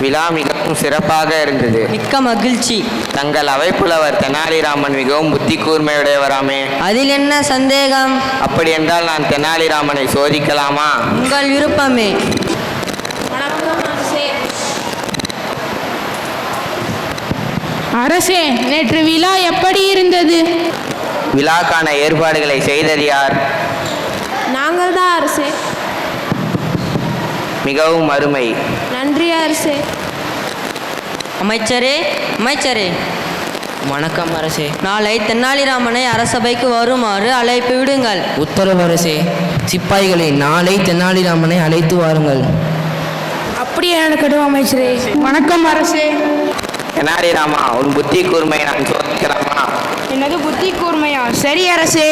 விழா மிகவும் சிறப்பாக இருந்தது. மிக்க மகிழ்ச்சி. தங்கள் அவைப்புலவர் தெனாலிராமன் மிகவும் புத்தி கூர்மையுடையவராமே. அதில் என்ன சந்தேகம்? அப்படி என்றால் நான் தெனாலிராமனை சோதிக்கலாமா? உங்கள் விருப்பமே. அரசே, நேற்று விழா எப்படி இருந்தது? விழாக்கான ஏற்பாடுகளை செய்தது யார்? நாங்கள் தான் அரசே. மிகவும் அருமை. நன்றி அரசே. அமைச்சரே, அமைச்சரே. வணக்கம் அரசே. நாளை தெனாலிராமனை அரசபைக்கு வருமாறு அழைப்பு விடுங்கள். உத்தரவு அரசே. சிப்பாய்களை நாளை தெனாலிராமனை அழைத்து வாருங்கள். அப்படியே நடக்கட்டும் அமைச்சரே. வணக்கம் அரசே. தெனாலிராமா, உன் புத்தி கூர்மையை நான் சோதிக்கலாமா? என்னது புத்தி கூர்மையா? சரி அரசே.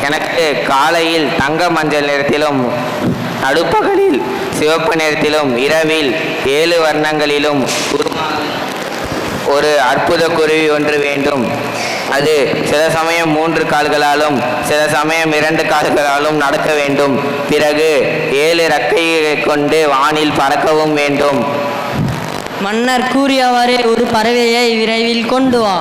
எனக்கு காலையில் தங்க மஞ்சள் நிறத்திலும், நடுப்பகலில் சிவப்பு நிறத்திலும், இரவில் 7 வர்ணங்களிலும் ஒரு அற்புத குருவி ஒன்று வேண்டும். அது சில சமயம் 3 கால்களாலும் சில சமயம் 2 கால்களாலும் நடக்க வேண்டும். பிறகு 7 இறக்கையை கொண்டு வானில் பறக்கவும் வேண்டும். மன்னர் கூறியவாறே ஒரு பறவையை விரைவில் கொண்டு வா.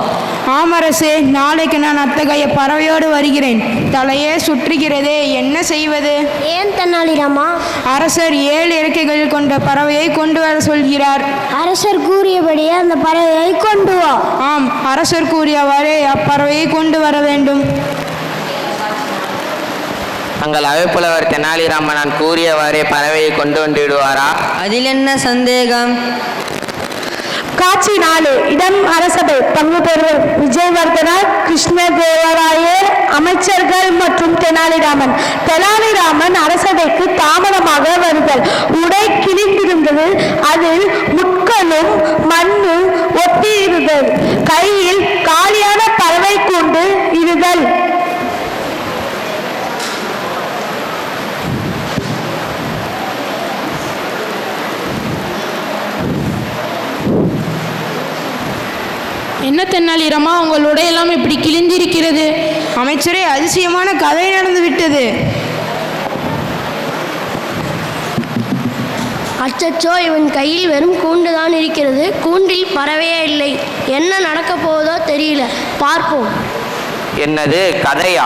ஆமரசே, நாளைக்கு நான் அத்தகைய பறவையோடு வருகிறேன். தலையே சுற்றுகிறதே, என்ன செய்வது? ஏன் தெனாலிராமா? அரசர் 7 இறக்கைகள் கொண்ட பறவையை கொண்டு வர சொல்கிறார். அரசர் கூறியபடியே அந்த பறவையை கொண்டு வா. ஆம், அரசர் கூறியவாறே அப்பறவையை கொண்டு வர வேண்டும். தங்கள் அவைப்புலவர் தெனாலிராமன் நான் கூறியவாறே பறவையை கொண்டு வந்து விடுவாரா? அதில் என்ன சந்தேகம்? காட்சி 4. இடம் அரசபை. பங்கு பெறுவர் விஜயவர்தனர், கிருஷ்ணதேவராயர், அமைச்சர்கள் மற்றும் தெனாலிராமன். தெனாலிராமன் அரசபைக்கு தாமதமாக வருதல். உடை கிழிந்திருந்தது. அதில் முட்களும் மண்ணு ஒட்டியிருந்தது. கையில் காலியான பறவை கொண்டு இருதல். என்ன தெனாலிராமா, உங்கள் உடையெல்லாம் இப்படி கிழிந்திருக்கிறது? அமைச்சரே, அதிசயமான கதை நடந்து விட்டது. அச்சச்சோ, இவன் கையில் வெறும் கூண்டு தான் இருக்கிறது. கூண்டில் பறவையே இல்லை. என்ன நடக்கப் போவதோ தெரியல. பார்ப்போம். என்னது, கதையா?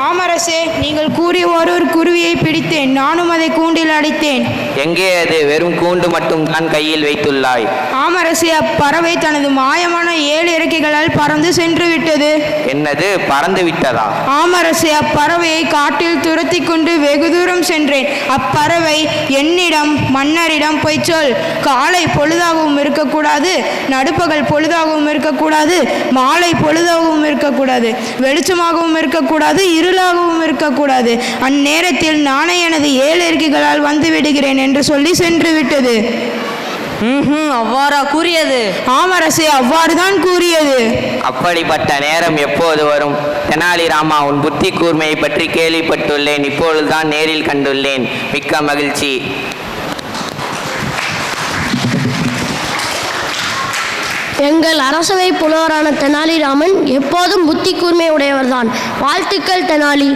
ஆமரசே, நீங்கள் கூறிய ஒரு குருவியை பிடித்தேன். நானும் அதை கூண்டில் அடைத்தேன். எங்கே அது? வெறும் கூண்டு மட்டும் தான் கையில் வைத்துள்ளாய். ஆமரசே, அப்பறவை தனது மாயமான 7 இறக்கைகளால் பறந்து சென்று விட்டது. என்னது, பறந்து விட்டதா? ஆமரசே, அப்பறவையை காட்டில் துரத்தி கொண்டு வெகு தூரம் சென்றேன். அப்பறவை என்னிடம், மன்னரிடம் போய் சொல், காலை பொழுதாகவும் இருக்கக்கூடாது, நடுப்பகல் பொழுதாகவும் இருக்கக்கூடாது, மாலை பொழுதாகவும் இருக்கக்கூடாது, வெளிச்சமாகவும் இருக்கக்கூடாது, இருளாகவும் இருக்கக்கூடாது. அந்நேரத்தில் நானே எனது 7 இறக்கைகளால் வந்து விடுகிறேன் என்று சொல்லி சென்று விட்டது. அவ்வாறா கூறியது? ஆமரசே, அவ்வாறுதான் கூறியது. அப்படிப்பட்ட நேரம் எப்போது வரும்? தெனாலிராமா, உன் புத்தி கூர்மையை பற்றி கேள்விப்பட்டுள்ளேன். இப்பொழுதுதான் நேரில் கண்டுள்ளேன். மிக்க மகிழ்ச்சி. எங்கள் அரசவை புலவரான தெனாலிராமன் எப்போதும் புத்தி கூர்மை உடையவர்தான். வாழ்த்துக்கள் தெனாலி.